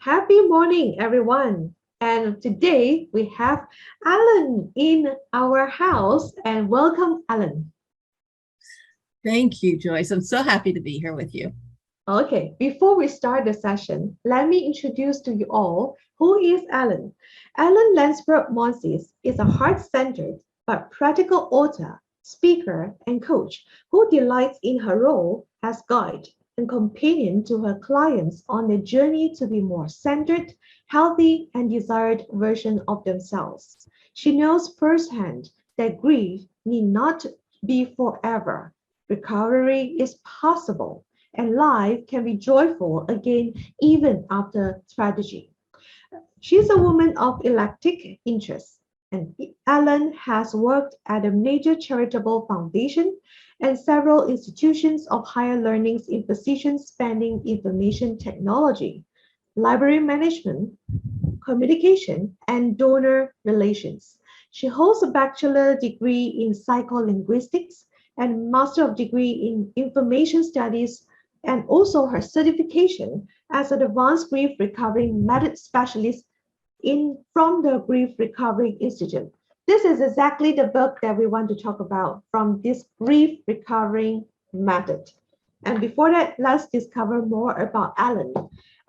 Happy morning, everyone. And today we have Alan in our house, and welcome, Alan. Thank you, Joyce. I'm so happy to be here with you. Okay, before we start the session, let me introduce to you all who is Alan. Alan Lensborough Monsees is a heart-centered but practical author, speaker, and coach who delights in her role as guide and companion to her clients on their journey to be more centered, healthy, and desired version of themselves. She knows firsthand that grief need not be forever. Recovery is possible and life can be joyful again even after tragedy. She's a woman of eclectic interests, and Ellen has worked at a major charitable foundation and several institutions of higher learning in positions spanning information technology, library management, communication, and donor relations. She holds a bachelor degree in psycholinguistics and master of degree in information studies and also her certification as an advanced grief recovery method specialist in from the Grief Recovery Institute. This is exactly the book that we want to talk about from this grief recovery method. And before that, let's discover more about Ellen.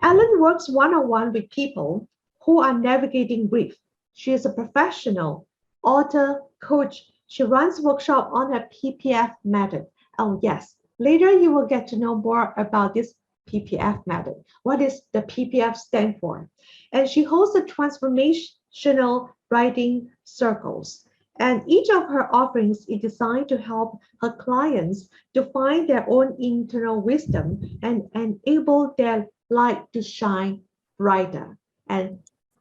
Ellen works one-on-one with people who are navigating grief. She is a professional author, coach. She runs workshops on her PPF method. Oh, yes. Later, you will get to know more about this PPF method. What does the PPF stand for? And she hosts a transformational writing circles. And each of her offerings is designed to help her clients to find their own internal wisdom and enable their light to shine brighter. And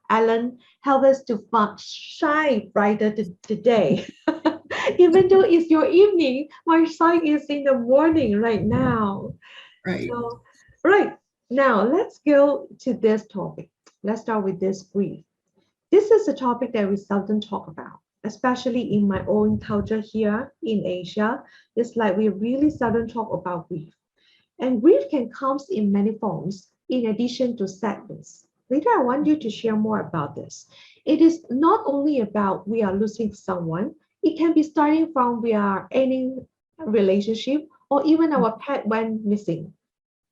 Alan, help us to shine brighter today. Even though it's your evening, my side is in the morning right now. Right. So, right now, let's go to this topic. Let's start with this grief. This is a topic that we seldom talk about, especially in my own culture here in Asia. It's like we really seldom talk about grief. And grief can come in many forms, in addition to sadness. Later, I want you to share more about this. It is not only about we are losing someone, it can be starting from we are ending a relationship or even our pet went missing.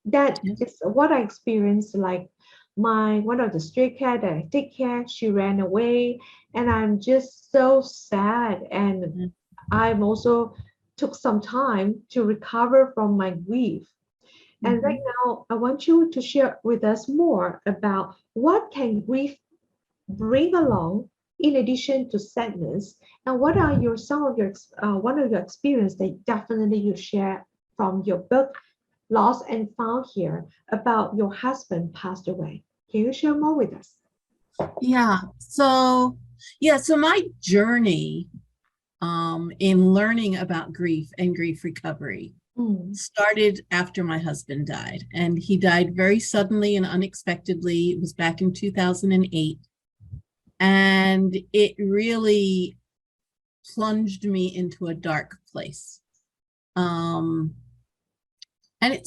That Yes. is what I experienced. Like my one of the stray cat that I take care, she ran away, and I'm just so sad. And Mhm. I'm also took some time to recover from my grief. And right Mhm. now, I want you to share with us more about what can grief bring along in addition to sadness, and what are your some of your one of your experience that definitely you share from your book Lost and Found here about your husband passed away. Can you share more with us? Yeah. So my journey in learning about grief and grief recovery Mm, started after my husband died, and he died very suddenly and unexpectedly. It was back in 2008, and it really plunged me into a dark place. Um, and it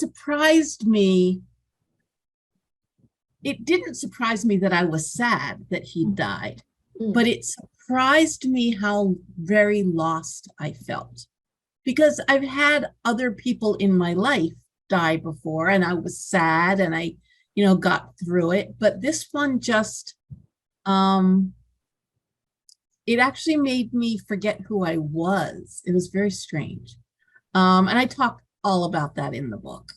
didn't surprise me that I was sad that he mm, died, but mm, it surprised me how very lost I felt because I've had other people in my life die before and I was sad and I got through it. But this one just, um, it actually made me forget who I was. It was very strange. And I talk all about that in the book.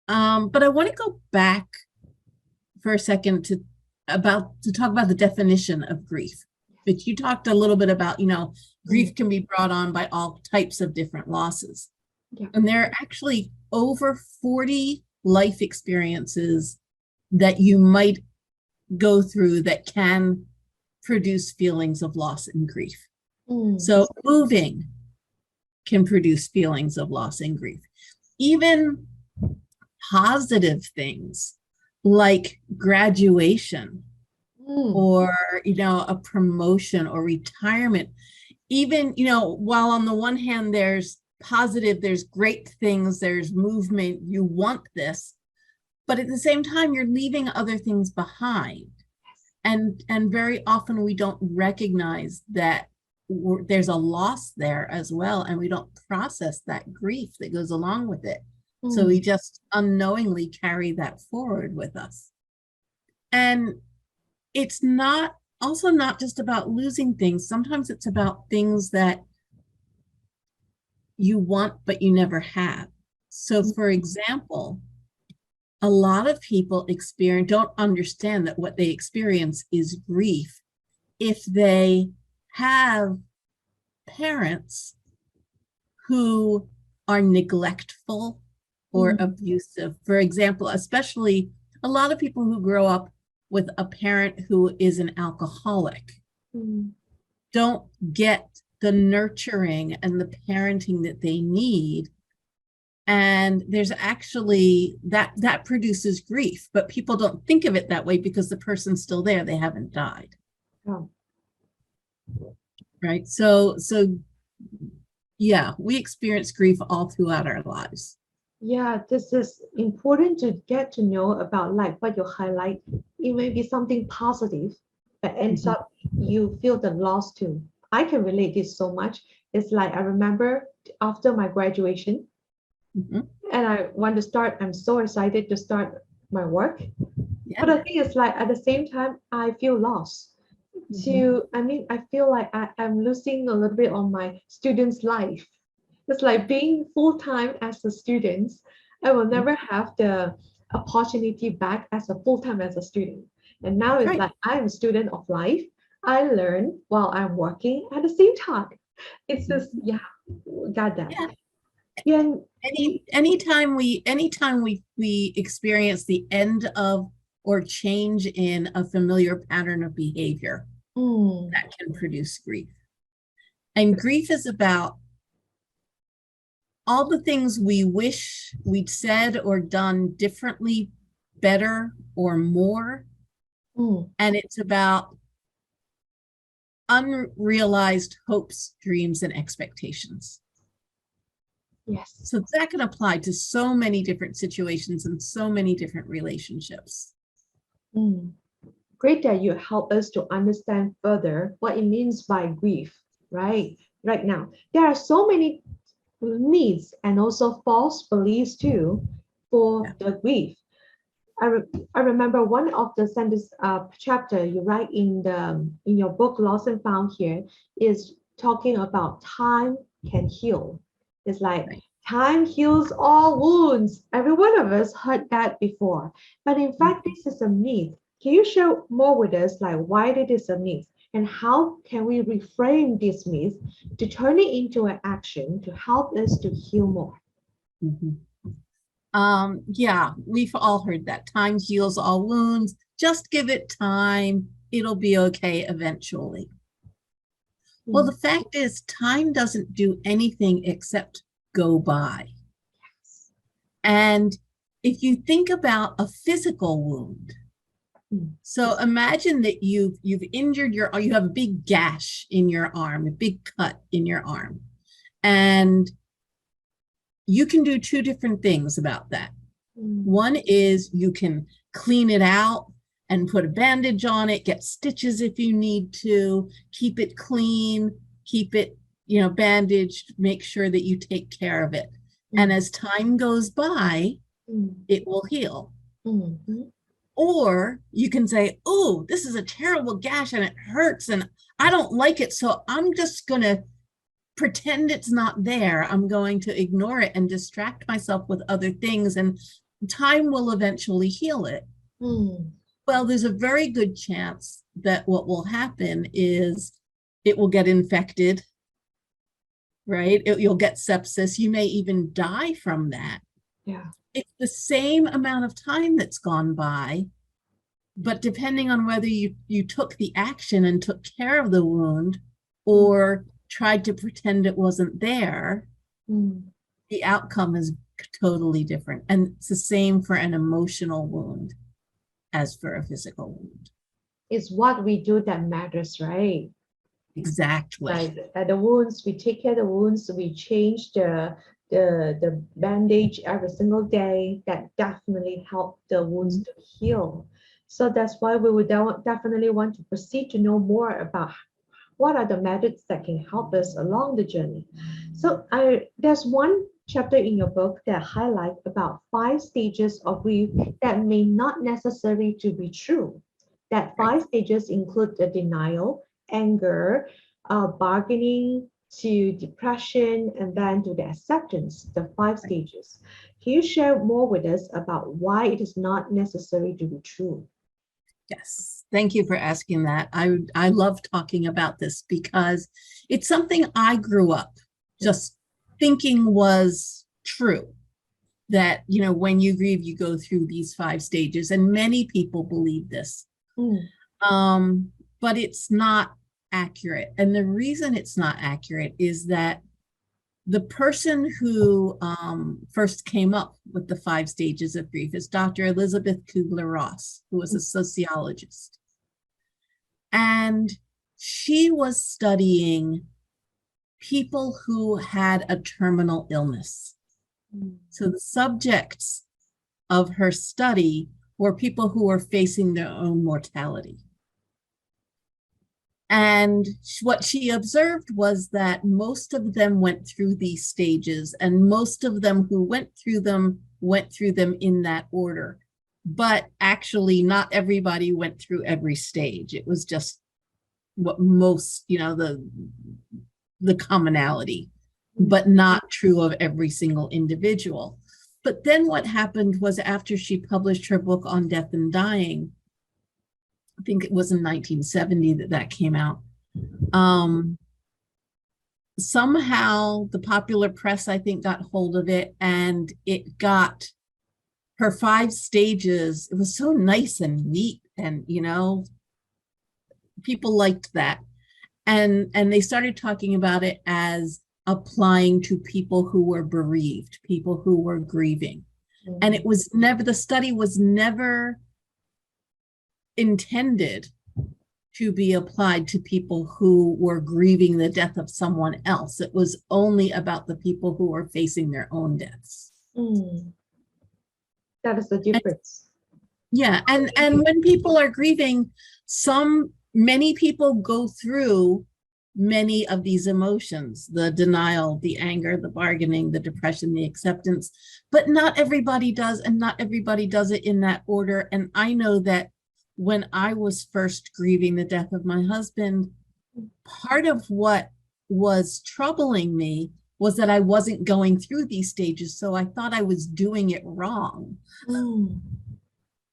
But I want to go back for a second to talk about the definition of grief. But you talked a little bit about, mm, grief can be brought on by all types of different losses. yeah. And there are actually over 40 life experiences that you might go through that can produce feelings of loss and grief. Mm, So moving can produce feelings of loss and grief. Even positive things like graduation mm, or a promotion or retirement, even while on the one hand there's positive, there's great things, there's movement, you want this, but at the same time, you're leaving other things behind. And very often we don't recognize that there's a loss there as well, and we don't process that grief that goes along with it. So we just unknowingly carry that forward with us. And it's not just about losing things. Sometimes it's about things that you want but you never have. So for example, a lot of people don't understand that what they experience is grief if they have parents who are neglectful or abusive. For example, especially a lot of people who grow up with a parent who is an alcoholic don't get the nurturing and the parenting that they need. And there's actually that produces grief, but people don't think of it that way because the person's still there. They haven't died. Oh. Right. So yeah, we experience grief all throughout our lives. Yeah, this is important to get to know about, like what you highlight. It may be something positive, but ends up you feel the loss too. I can relate this so much. It's like I remember after my graduation, and I'm so excited to start my work. Yeah. But the thing is, like at the same time, I feel lost. I feel like I'm losing a little bit on my student's life. It's like being full-time as a student. I will never have the opportunity back as a full-time as a student. And now it's like I'm a student of life. I learn while I'm working at the same time. It's just, got that. Yeah. Anytime we experience the end of or change in a familiar pattern of behavior, that can produce grief. And grief is about all the things we wish we'd said or done differently, better, or more. And it's about unrealized hopes, dreams, and expectations. Yes. So that can apply to so many different situations and so many different relationships. Great that you help us to understand further what it means by grief, right? Right now, there are so many myths and also false beliefs too for the grief. I remember one of the sentence chapter you write in your book Lost and Found here is talking about time can heal. It's like time heals all wounds. Every one of us heard that before, but in fact this is a myth. Can you share more with us, like why it is a myth and how can we reframe this myth to turn it into an action to help us to heal more? Yeah, we've all heard that time heals all wounds. Just give it time. It'll be okay eventually. Well, the fact is, time doesn't do anything except go by. And if you think about a physical wound, so imagine that you've injured you have a big gash in your arm, a big cut in your arm, and you can do two different things about that. One is you can clean it out and put a bandage on it, get stitches if you need to, keep it clean, keep it, bandaged, make sure that you take care of it. And as time goes by, it will heal. Or you can say, oh, this is a terrible gash and it hurts and I don't like it. So I'm just going to pretend it's not there. I'm going to ignore it and distract myself with other things, and time will eventually heal it. Well, there's a very good chance that what will happen is it will get infected, right? You'll get sepsis. You may even die from that. Yeah. It's the same amount of time that's gone by, but depending on whether you took the action and took care of the wound or tried to pretend it wasn't there, the outcome is totally different. And it's the same for an emotional wound as for a physical wound. It's what we do that matters, right? Exactly. Like the wounds, we take care of the wounds, we change the the bandage every single day, that definitely help the wounds to heal. So that's why we would definitely want to proceed to know more about what are the methods that can help us along the journey. So there's one chapter in your book that highlight about 5 stages of grief that may not necessarily to be true. That Right. 5 stages include the denial, anger, bargaining, to depression, and then to the acceptance, the 5 stages. Can you share more with us about why it is not necessary to be true? Yes, thank you for asking that. I love talking about this because it's something I grew up just thinking was true. That, when you grieve, you go through these 5 stages, and many people believe this. Mm, But it's not accurate. And the reason it's not accurate is that the person who first came up with the 5 stages of grief is Dr. Elizabeth Kubler-Ross, who was a sociologist. And she was studying people who had a terminal illness. mm, So the subjects of her study were people who were facing their own mortality. And what she observed was that most of them went through these stages, and most of them who went through them in that order. But actually, not everybody went through every stage. It was just what most, the commonality, but not true of every single individual. But then what happened was, after she published her book on death and dying, I think it was in 1970 that came out. Somehow the popular press, I think, got hold of it, and it got her 5 stages. It was so nice and neat, and people liked that, and they started talking about it as applying to people who were bereaved, people who were grieving. And it was never, the study was never intended to be applied to people who were grieving the death of someone else. It was only about the people who were facing their own deaths. That is the difference. Yeah, and when people are grieving, many people go through many of these emotions: the denial, the anger, the bargaining, the depression, the acceptance. But not everybody does, and not everybody does it in that order. And I know that when I was first grieving the death of my husband, part of what was troubling me was that I wasn't going through these stages. So I thought I was doing it wrong.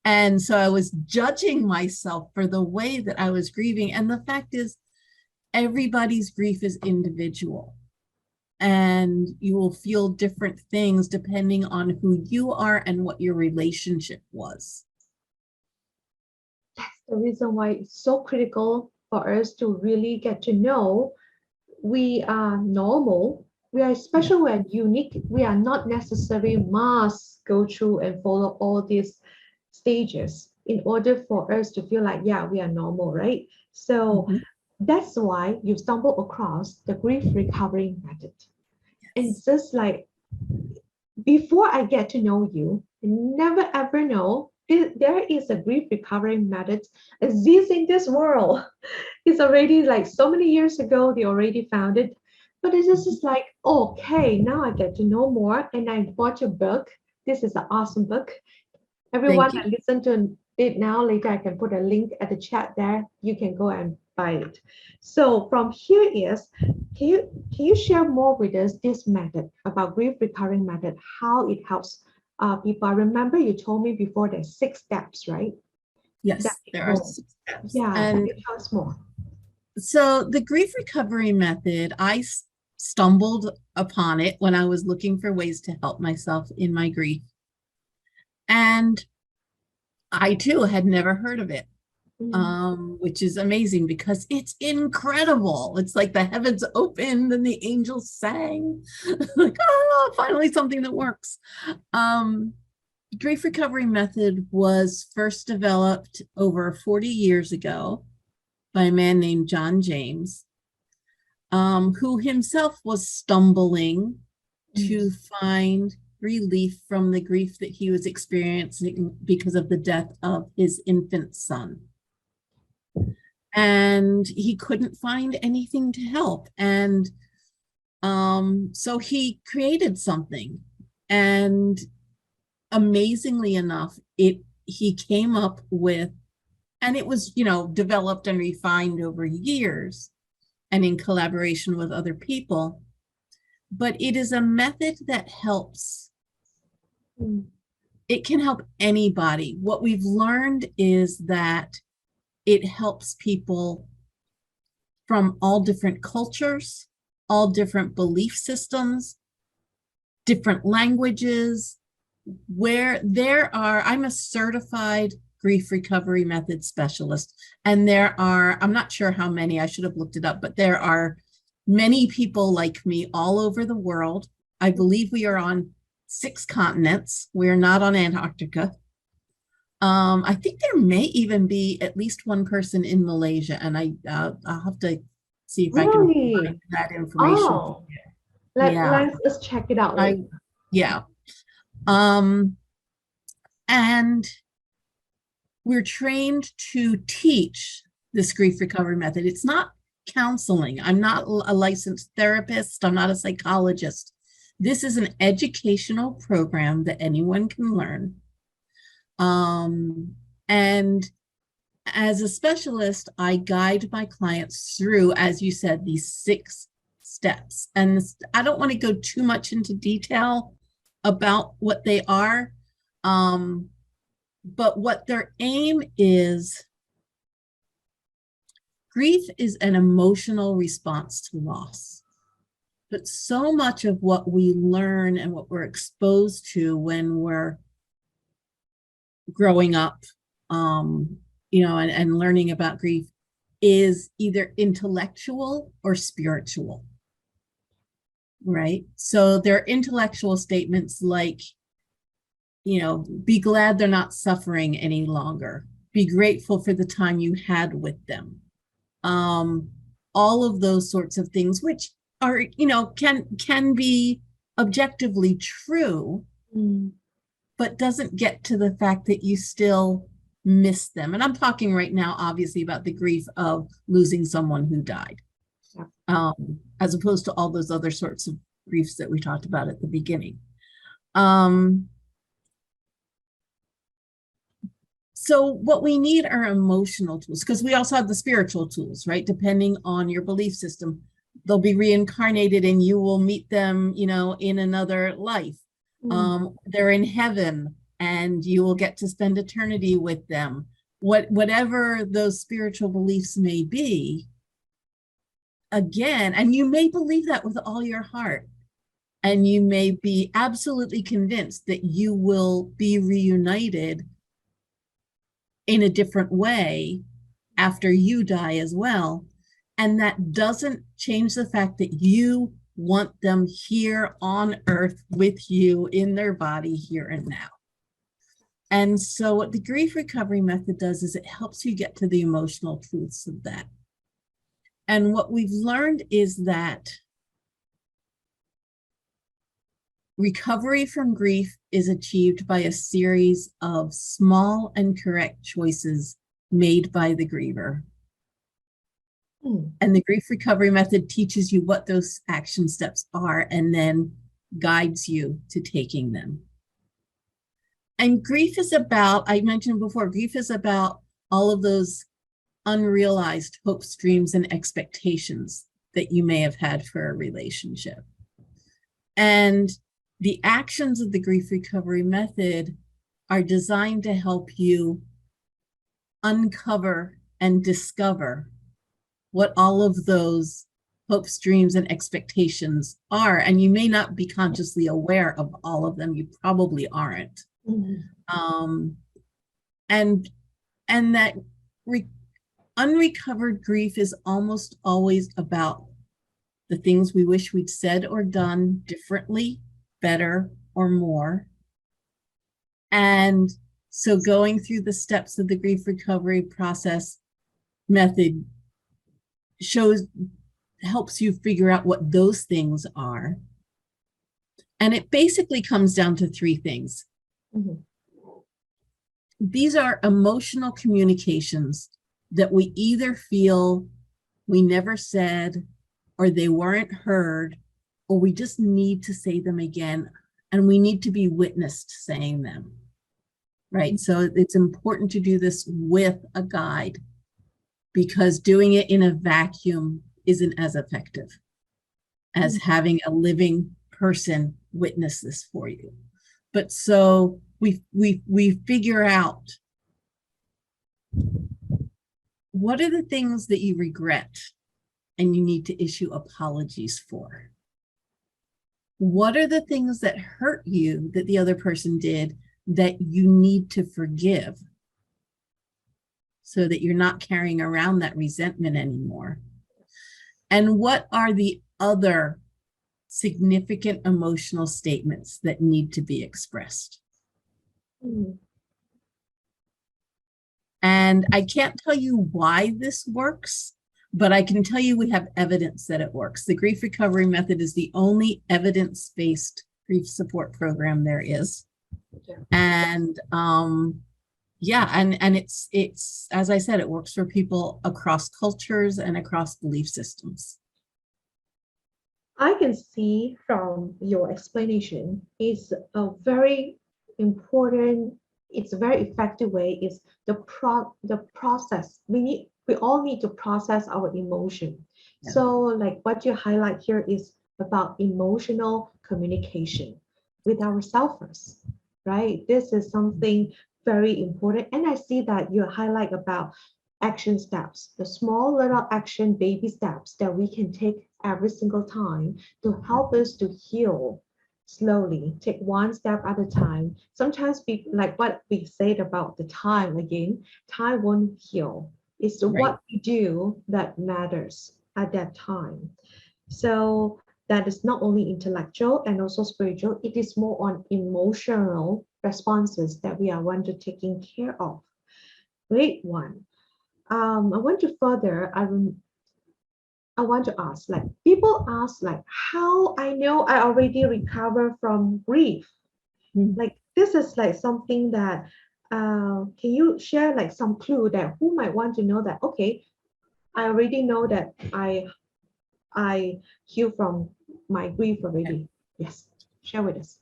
And so I was judging myself for the way that I was grieving. And the fact is, everybody's grief is individual. And you will feel different things depending on who you are and what your relationship was. That's the reason why it's so critical for us to really get to know we are normal. We are special, we are unique. We are not necessarily must go through and follow all these stages in order for us to feel like, yeah, we are normal, right? So that's why you stumble across the grief recovery method. And it's just like, before I get to know you, I never ever know there is a grief recovery method exists in this world. It's already like so many years ago, they already found it. But it's just like, okay, now I get to know more. And I bought your book. This is an awesome book. Everyone that listen to it now, later I can put a link at the chat there. You can go and buy it. So from here is, can you share more with us this method about grief recovery method, how it helps people? I remember you told me before there's 6 steps, right? Yes, there are 6 steps. Yeah, and can you tell us more? So the grief recovery method, I stumbled upon it when I was looking for ways to help myself in my grief. And I too had never heard of it, which is amazing because it's incredible. It's like the heavens opened and the angels sang. Like, oh, finally something that works. Grief recovery method was first developed over 40 years ago by a man named John James, who himself was stumbling to find relief from the grief that he was experiencing because of the death of his infant son. And he couldn't find anything to help. And so he created something. And amazingly enough, he came up with, and it was, developed and refined over years and in collaboration with other people. But it is a method that helps. It can help anybody. What we've learned is that it helps people from all different cultures, all different belief systems, different languages, I'm a certified grief recovery method specialist. And I'm not sure how many, I should have looked it up, but there are many people like me all over the world. I believe we are on 6 continents. We're not on Antarctica. I think there may even be at least one person in Malaysia, and I'll have to see if I can find that information. Oh, let's check it out later. And we're trained to teach this grief recovery method. It's not counseling. I'm not a licensed therapist. I'm not a psychologist. This is an educational program that anyone can learn. And as a specialist, I guide my clients through, as you said, these 6 steps. And I don't want to go too much into detail about what they are, but what their aim is. Grief is an emotional response to loss. But so much of what we learn and what we're exposed to when we're growing up, and learning about grief is either intellectual or spiritual, right? So there are intellectual statements like, be glad they're not suffering any longer. Be grateful for the time you had with them. All of those sorts of things, which are, can be objectively true, but doesn't get to the fact that you still miss them. And I'm talking right now, obviously, about the grief of losing someone who died, as opposed to all those other sorts of griefs that we talked about at the beginning. So what we need are emotional tools, because we also have the spiritual tools, right? Depending on your belief system, they'll be reincarnated and you will meet them, in another life. They're in heaven and you will get to spend eternity with them. Whatever those spiritual beliefs may be, again, and you may believe that with all your heart, and you may be absolutely convinced that you will be reunited in a different way after you die as well. And that doesn't change the fact that you want them here on earth with you in their body here and now. And so what the grief recovery method does is it helps you get to the emotional truths of that. And what we've learned is that recovery from grief is achieved by a series of small and correct choices made by the griever. And the grief recovery method teaches you what those action steps are and then guides you to taking them. And grief is about, I mentioned before, grief is about all of those unrealized hopes, dreams, and expectations that you may have had for a relationship. And the actions of the grief recovery method are designed to help you uncover and discover what all of those hopes, dreams, and expectations are. And you may not be consciously aware of all of them. You probably aren't. And that unrecovered grief is almost always about the things we wish we'd said or done differently, better, or more. And so going through the steps of the grief recovery process method helps you figure out what those things are. And it basically comes down to three things. Mhm. These are emotional communications that we either feel we never said, or they weren't heard, or we just need to say them again, and we need to be witnessed saying them, right? So it's important to do this with a guide, because doing it in a vacuum isn't as effective as having a living person witness this for you. But so we figure out, what are the things that you regret and you need to issue apologies for? What are the things that hurt you that the other person did that you need to forgive, so that you're not carrying around that resentment anymore? And what are the other significant emotional statements that need to be expressed? Mhm. And I can't tell you why this works, but I can tell you we have evidence that it works. The Grief Recovery Method is the only evidence-based grief support program there is. Yeah. And yeah, and it's as I said, it works for people across cultures and across belief systems. I can see from your explanation is a very important, it's a very effective way is the process. We all need to process our emotion. Yeah. So like what you highlight here is about emotional communication with ourselves first, right? This is something very important. And I see that you highlight about action steps, the small little action baby steps that we can take every single time to help us to heal slowly, take one step at a time. Sometimes we, like what we said about the time again, time won't heal. It's Right. what we do that matters at that time. So that is not only intellectual and also spiritual, it is more on emotional responses that we are want to taking care of. Great one. I want to further, I want to ask, like people ask like how I know I already recover from grief. Mm. Like this is like something that can you share like some clue that who might want to know that okay, I already know that I heal from my grief already. Yes, share with us.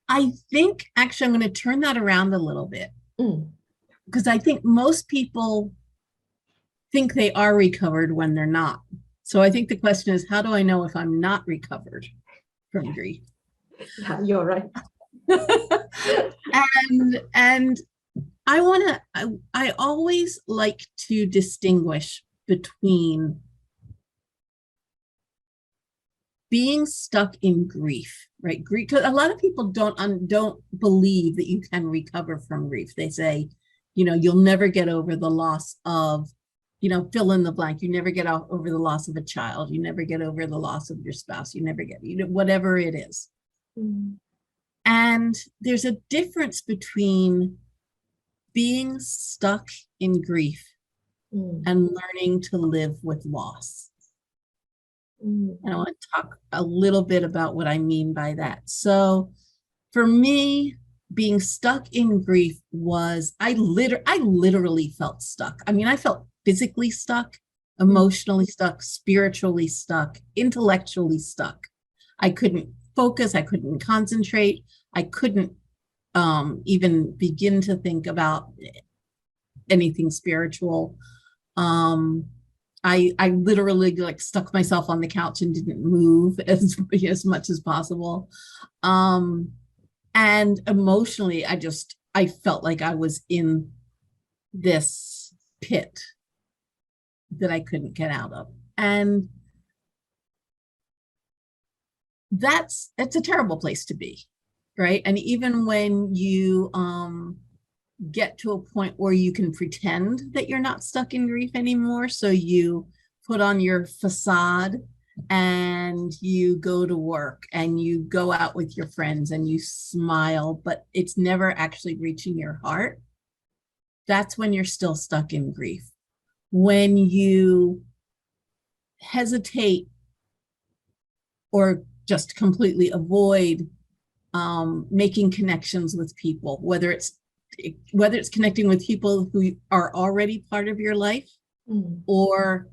I think actually I'm going to turn that around a little bit, Mm, because I think most people think they are recovered when they're not. So I think the question is, how do I know if I'm not recovered from grief? yeah, you're right. And I always like to distinguish between being stuck in grief, right? Grief, 'cause a lot of people don't believe that you can recover from grief. They say, you'll never get over the loss of, fill in the blank. You never get over the loss of a child. You never get over the loss of your spouse. You never get, whatever it is. Mm, And there's a difference between being stuck in grief mm, and learning to live with loss. mm, And I want to talk a little bit about what I mean by that. So for me, being stuck in grief was, I literally felt stuck. I mean, I felt physically stuck, emotionally stuck, spiritually stuck, intellectually stuck. I couldn't focus. I couldn't concentrate. I couldn't even begin to think about anything spiritual. I literally like stuck myself on the couch and didn't move as much as possible. And emotionally, I felt like I was in this pit that I couldn't get out of. And it's a terrible place to be, right? And even when you get to a point where you can pretend that you're not stuck in grief anymore, so you put on your facade and you go to work and you go out with your friends and you smile, but it's never actually reaching your heart, that's when you're still stuck in grief. When you hesitate or just completely avoid making connections with people, whether it's connecting with people who are already part of your life, Mm. or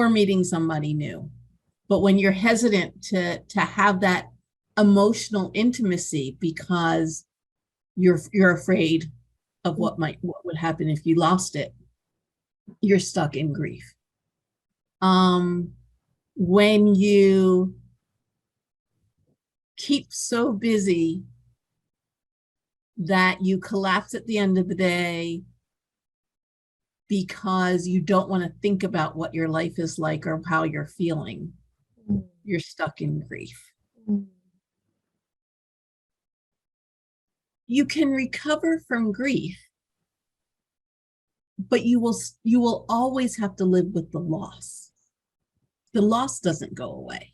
meeting somebody new. But when you're hesitant to have that emotional intimacy because you're afraid of what would happen if you lost it, you're stuck in grief. When you keep so busy that you collapse at the end of the day because you don't want to think about what your life is like or how you're feeling, Mm. you're stuck in grief. Mm. You can recover from grief, but you will always have to live with the loss. The loss doesn't go away.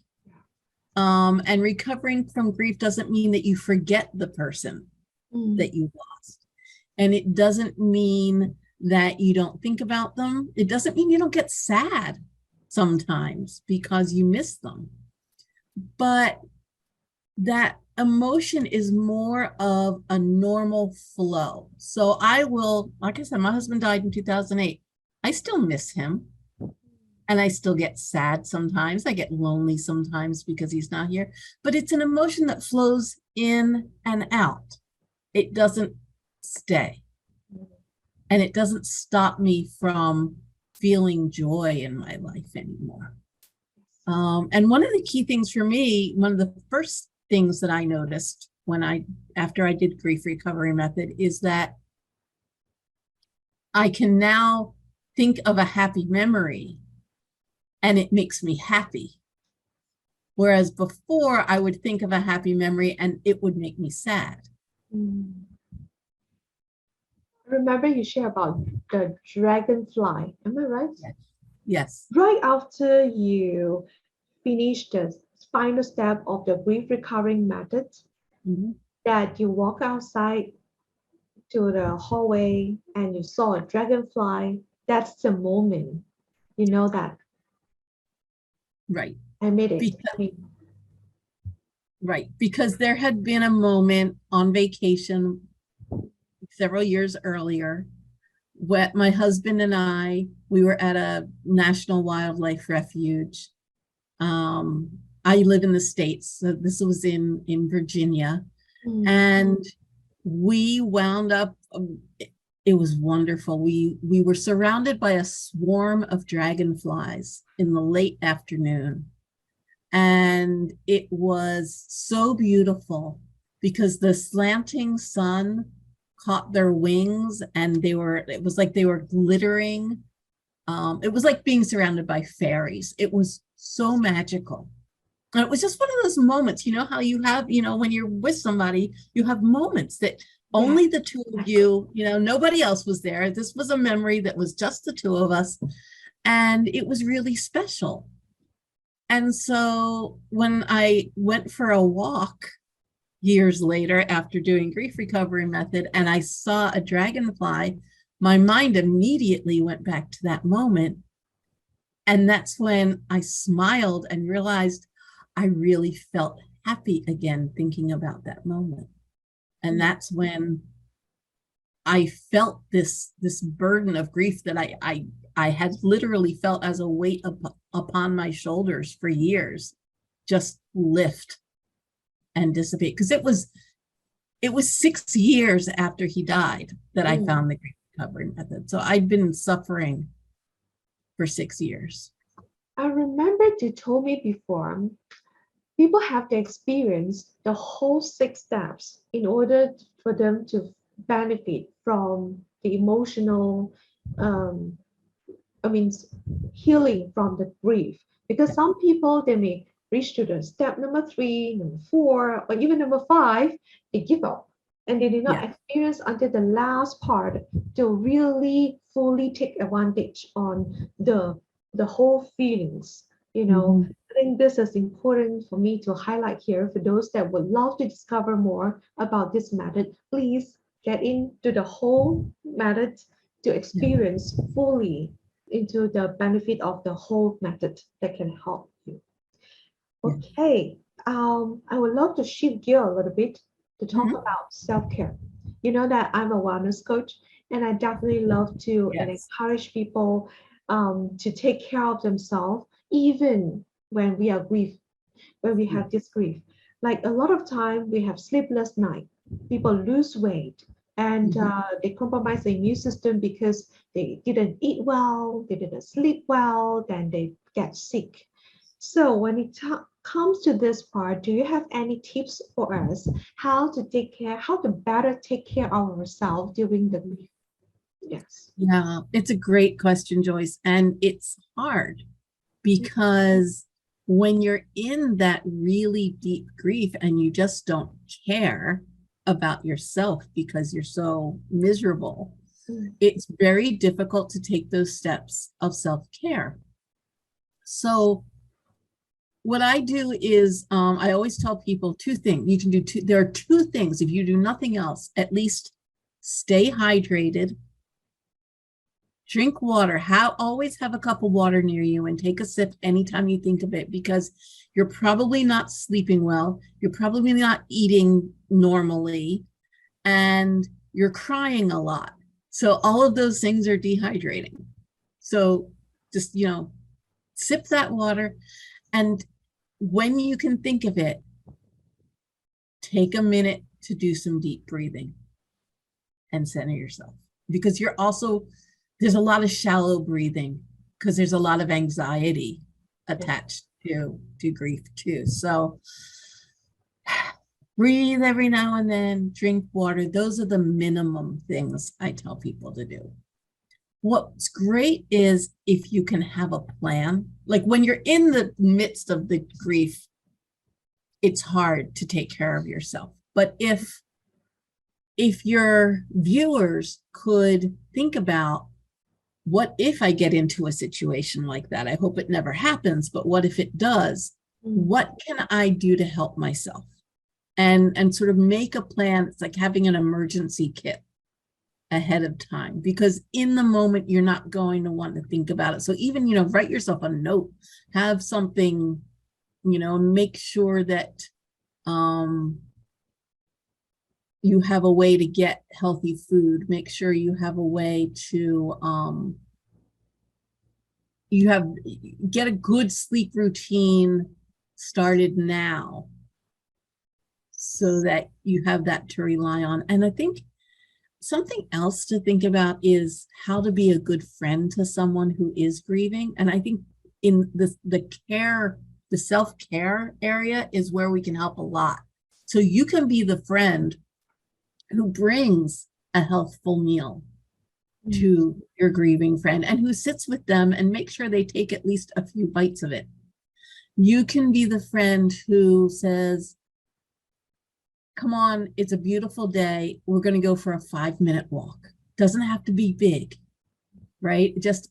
And recovering from grief doesn't mean that you forget the person that you lost. And it doesn't mean that you don't think about them. It doesn't mean you don't get sad sometimes because you miss them. But that emotion is more of a normal flow. So I will, like I said, my husband died in 2008. I still miss him. And I still get sad sometimes. I get lonely sometimes because he's not here. But it's an emotion that flows in and out. It doesn't stay. And it doesn't stop me from feeling joy in my life anymore. And one of the key things for me, one of the first things that I noticed after I did Grief Recovery Method, is that I can now think of a happy memory and it makes me happy. Whereas before I would think of a happy memory and it would make me sad. Remember you shared about the dragonfly, am I right? Yes. Right after you finish the final step of the grief recovering method, that you walk outside to the hallway and you saw a dragonfly, that's the moment you know that Right. I made it. Right. Because there had been a moment on vacation several years earlier where my husband and we were at a national wildlife refuge. I live in the States, so this was in Virginia. And we wound up, it was wonderful. We were surrounded by a swarm of dragonflies in the late afternoon. And it was so beautiful because the slanting sun caught their wings and it was like they were glittering. It was like being surrounded by fairies. It was so magical. And it was just one of those moments, you know, how you have, you know, when you're with somebody, you have moments that only the two of you, you know, nobody else was there. This was a memory that was just the two of us. And it was really special. And so when I went for a walk years later after doing Grief Recovery Method and I saw a dragonfly, my mind immediately went back to that moment. And that's when I smiled and realized I really felt happy again thinking about that moment. And that's when I felt this burden of grief that I had literally felt as a weight upon my shoulders for years, just lift and dissipate. Because it was 6 years after he died that I found the Grief Recovery Method. So I'd been suffering for 6 years. I remember you told me before, people have to experience the whole 6 steps in order for them to benefit from the emotional, healing from the grief. Because some people, they may reach to the step number 3, number 4, or even number 5, they give up. And they did not experience until the last part to really fully take advantage on the whole feelings. You know, I think this is important for me to highlight here for those that would love to discover more about this method. Please get into the whole method to experience fully into the benefit of the whole method that can help you. Okay, I would love to shift gear a little bit to talk Mhm. about self-care. You know that I'm a wellness coach, and I definitely love to and Yes. encourage people to take care of themselves, even when we are grief, when we have this grief. Like a lot of time, we have sleepless night. People lose weight, and Mhm. they compromise the immune system because they didn't eat well, they didn't sleep well, then they get sick. So when it comes to this part, do you have any tips for us how to take care, how to better take care of ourselves during the grief? Yes. Yeah, it's a great question, Joyce. And it's hard because when you're in that really deep grief and you just don't care about yourself because you're so miserable, Mm, it's very difficult to take those steps of self-care. So what I do is I always tell people two things. You can do two, there are two things. If you do nothing else, at least stay hydrated, drink water, always have a cup of water near you and take a sip anytime you think of it, because you're probably not sleeping well, you're probably not eating normally, and you're crying a lot. So all of those things are dehydrating. So just, sip that water. And when you can think of it, take a minute to do some deep breathing and center yourself, because there's a lot of shallow breathing because there's a lot of anxiety yeah. attached to grief too. So breathe every now and then, drink water. Those are the minimum things I tell people to do. What's great is if you can have a plan. Like when you're in the midst of the grief, it's hard to take care of yourself. But if your viewers could think about, what if I get into a situation like that? I hope it never happens, but what if it does? Mm, What can I do to help myself? And sort of make a plan. It's like having an emergency kit ahead of time, because in the moment you're not going to want to think about it. So even, write yourself a note, have something, make sure that um you have a way to get healthy food, make sure you have a way to you have get a good sleep routine started now so that you have that to rely on. And I think something else to think about is how to be a good friend to someone who is grieving. And I think in the self-care area is where we can help a lot. So you can be the friend who brings a healthful meal mm, to your grieving friend and who sits with them and make sure they take at least a few bites of it. You can be the friend who says, come on, it's a beautiful day. We're going to go for a 5-minute walk. Doesn't have to be big, right? Just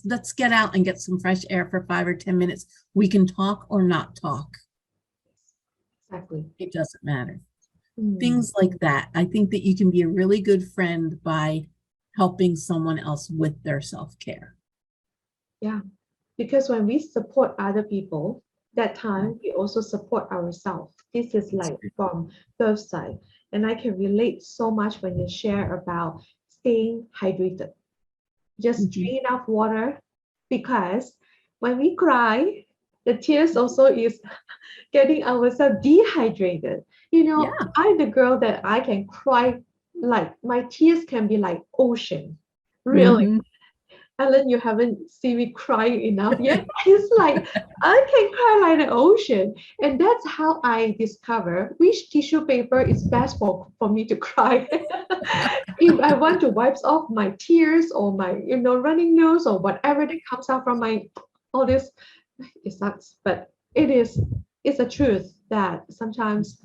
let's get out and get some fresh air for 5 or 10 minutes. We can talk or not talk. exactly. It doesn't matter. Mm, Things like that. I think that you can be a really good friend by helping someone else with their self-care. yeah. Because when we support other people, that time we also support ourselves. This is like from both sides. And I can relate so much when you share about staying hydrated. Just Mhm. drink enough water, because when we cry, the tears also is getting ourselves dehydrated. Yeah. I'm the girl that I can cry, like my tears can be like ocean. Really. Mhm. Ellen, you haven't seen me crying enough yet. It's like I can cry like an ocean. And that's how I discover which tissue paper is best for me to cry. If I want to wipe off my tears or my, running nose or whatever that comes out from my all this, it sucks. But it's a truth that sometimes,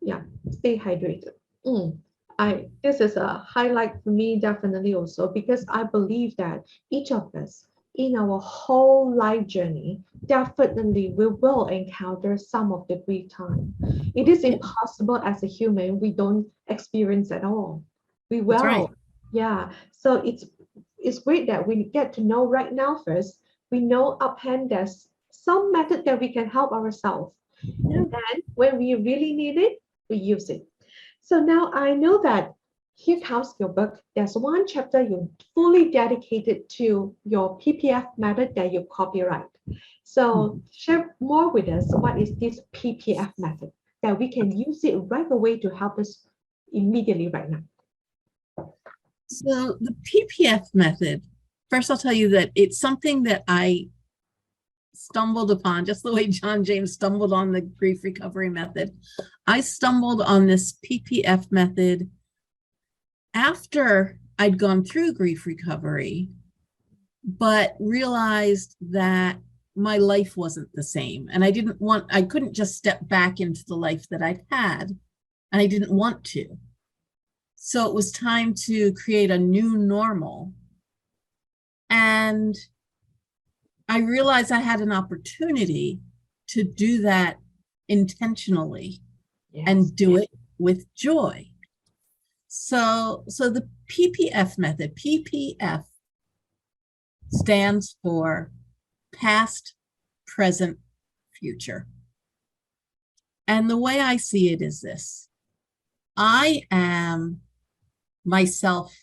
yeah, stay hydrated. Mm. This is a highlight for me definitely also, because I believe that each of us in our whole life journey definitely we will encounter some of the grief time. It is Yeah, impossible as a human we don't experience at all. We that's right. will. Yeah. So it's great that we get to know right now first. We know uphand there's some method that we can help ourselves. Yeah. And then when we really need it, we use it. So now I know that here comes your book. There's one chapter you fully dedicated to your PPF method that you copyright. So share more with us. What is this PPF method that we can use it right away to help us immediately right now? So the PPF method, first I'll tell you that it's something that I stumbled upon, just the way John James stumbled on the grief recovery method. I stumbled on this PPF method after I'd gone through grief recovery, but realized that my life wasn't the same. And I couldn't just step back into the life that I'd had, and I didn't want to. So it was time to create a new normal. And I realized I had an opportunity to do that intentionally and do it with joy. So the PPF method, PPF stands for past, present, future. And the way I see it is this: I am myself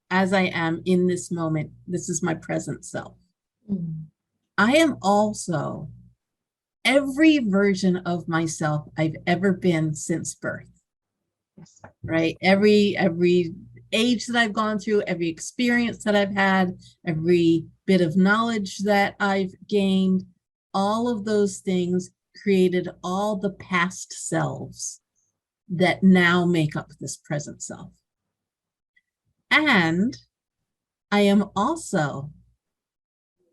as I am in this moment. This is my present self. I am also every version of myself I've ever been since birth. Right? Every age that I've gone through, every experience that I've had, every bit of knowledge that I've gained, all of those things created all the past selves that now make up this present self. And I am also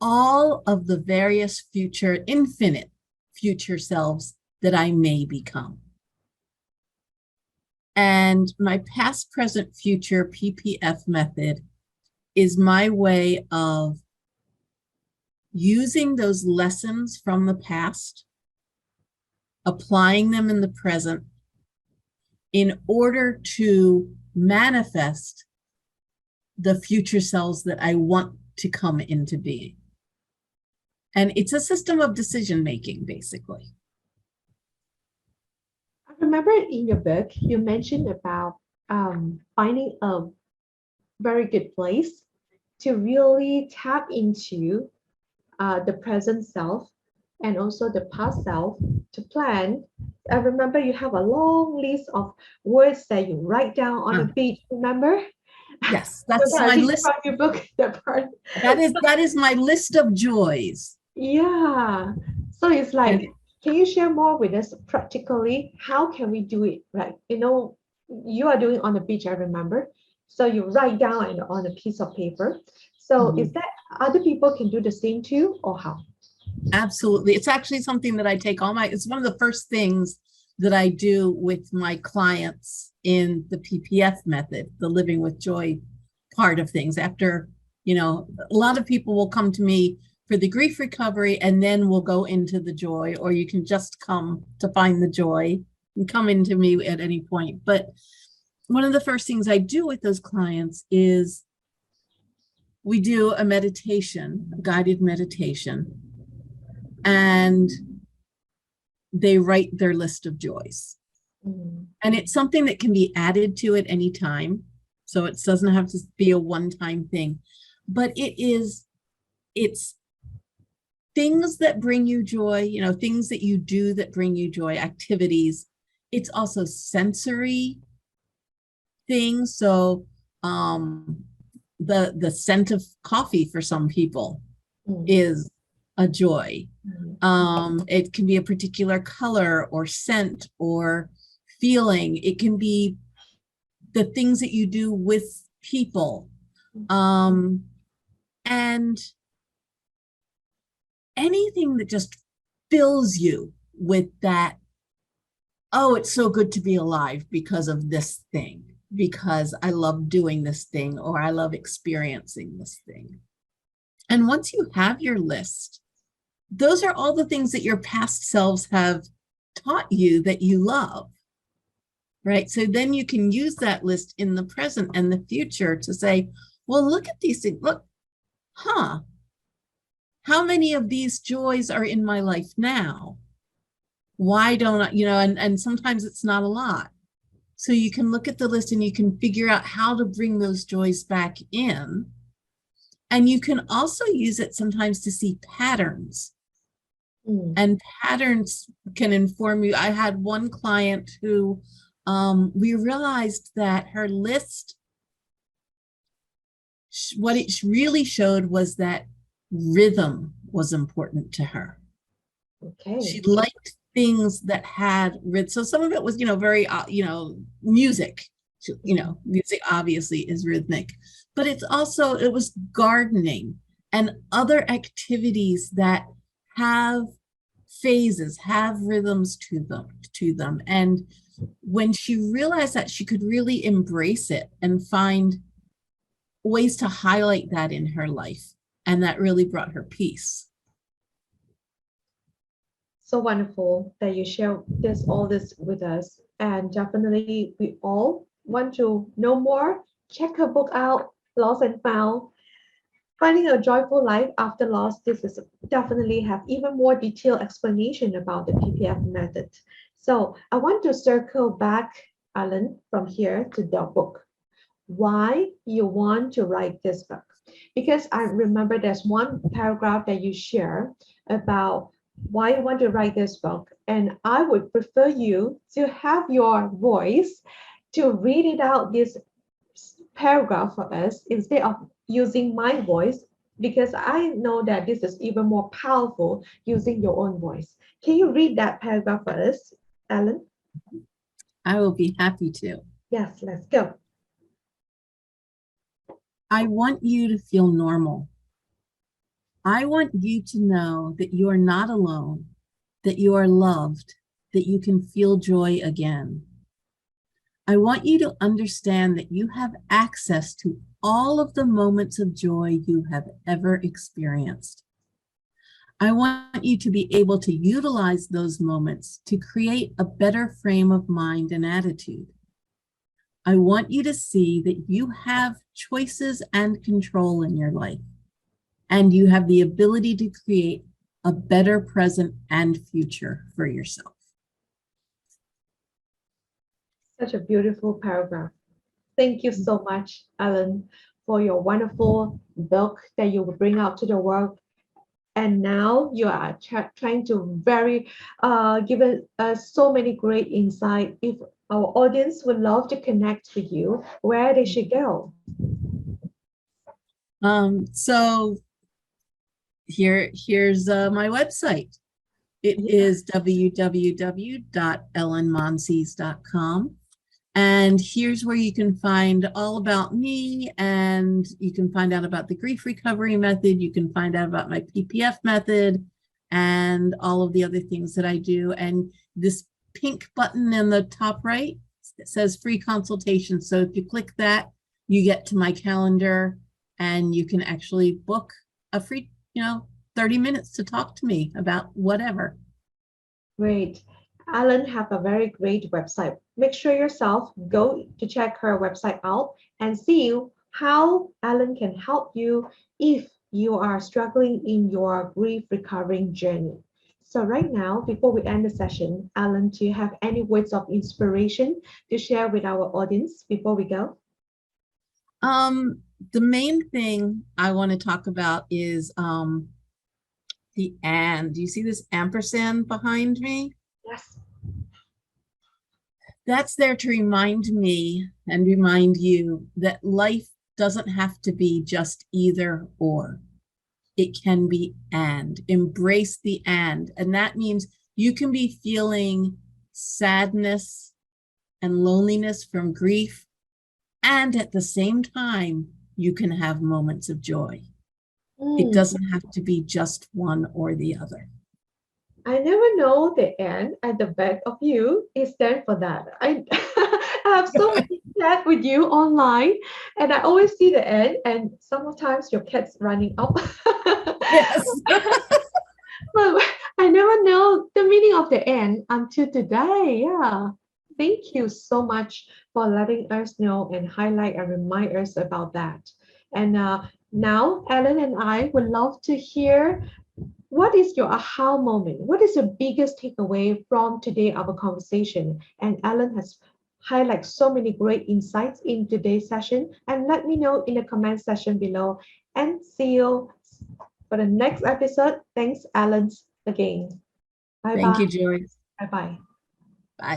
all of the various future, infinite future selves that I may become. And my past, present, future PPF method is my way of using those lessons from the past, applying them in the present in order to manifest the future selves that I want to come into being. And it's a system of decision making, basically. I remember in your book, you mentioned about finding a very good place to really tap into the present self and also the past self to plan. I remember you have a long list of words that you write down on the beach, remember? Yes, that's my list. From your book, that part. That is my list of joys. Yeah. So it's like, can you share more with us practically? How can we do it? Right. You know, you are doing on the beach, I remember. So you write down on a piece of paper. So is that other people can do the same too, or how? Absolutely. It's actually something that I take it's one of the first things that I do with my clients in the PPF method, the living with joy part of things. After, a lot of people will come to me for the grief recovery, and then we'll go into the joy, or you can just come to find the joy and come into me at any point. But one of the first things I do with those clients is we do a meditation, a guided meditation, and they write their list of joys. And it's something that can be added to at any time. So it doesn't have to be a one-time thing, but it's things that bring you joy, things that you do that bring you joy, activities. It's also sensory things. So the scent of coffee for some people is a joy. It can be a particular color or scent or feeling. It can be the things that you do with people. And anything that just fills you with that, oh, it's so good to be alive because of this thing, because I love doing this thing, or I love experiencing this thing. And once you have your list, those are all the things that your past selves have taught you that you love, right? So then you can use that list in the present and the future to say, well, look at these things. Look, how many of these joys are in my life now? Why don't I, and sometimes it's not a lot. So you can look at the list and you can figure out how to bring those joys back in. And you can also use it sometimes to see patterns. And patterns can inform you. I had one client who we realized that her list, what it really showed was that rhythm was important to her. Okay. She liked things that had rhythm. So some of it was, very, music. Music obviously is rhythmic, but it was gardening and other activities that have phases, have rhythms to them. And when she realized that, she could really embrace it and find ways to highlight that in her life. And that really brought her peace. So wonderful that you share all this with us. And definitely we all want to know more. Check her book out, Lost and Found. Finding a Joyful Life After Loss. This is definitely have even more detailed explanation about the PPF method. So I want to circle back, Alan, from here to the book. Why you want to write this book? Because I remember there's one paragraph that you share about why you want to write this book. And I would prefer you to have your voice to read it out, this paragraph for us, instead of using my voice, because I know that this is even more powerful using your own voice. Can you read that paragraph for us, Alan? I will be happy to. Yes, let's go. I want you to feel normal. I want you to know that you are not alone, that you are loved, that you can feel joy again. I want you to understand that you have access to all of the moments of joy you have ever experienced. I want you to be able to utilize those moments to create a better frame of mind and attitude. I want you to see that you have choices and control in your life, and you have the ability to create a better present and future for yourself. Such a beautiful paragraph. Thank you so much, Alan, for your wonderful book that you will bring out to the world. And now you are trying to give us so many great insight. If our audience would love to connect with you, where they should go? So here's my website. It is www.ellenmonsees.com. And here's where you can find all about me, and you can find out about the grief recovery method. You can find out about my PPF method and all of the other things that I do. And this pink button in the top right, it says free consultation. So if you click that, you get to my calendar and you can actually book a free, 30 minutes to talk to me about whatever. Great. Alan have a very great website. Make sure yourself go to check her website out and see how Alan can help you if you are struggling in your grief recovering journey. So right now, before we end the session, Alan, do you have any words of inspiration to share with our audience before we go? The main thing I want to talk about is the and. Do you see this ampersand behind me? Yes. That's there to remind me and remind you that life doesn't have to be just either or. It can be and. Embrace the and. And that means you can be feeling sadness and loneliness from grief, and at the same time, you can have moments of joy. It doesn't have to be just one or the other. I never know the N at the back of you is there for that. I have so many chat with you online, and I always see the N, and sometimes your cat's running up. Yes. But I never know the meaning of the N until today. Yeah. Thank you so much for letting us know and highlight and remind us about that. And now, Ellen and I would love to hear, what is your aha moment? What is your biggest takeaway from today, our conversation? And Ellen has highlight so many great insights in today's session. And let me know in the comment section below. And see you for the next episode. Thanks, Alan, again. Bye Thank bye. you, Joyce. Bye bye.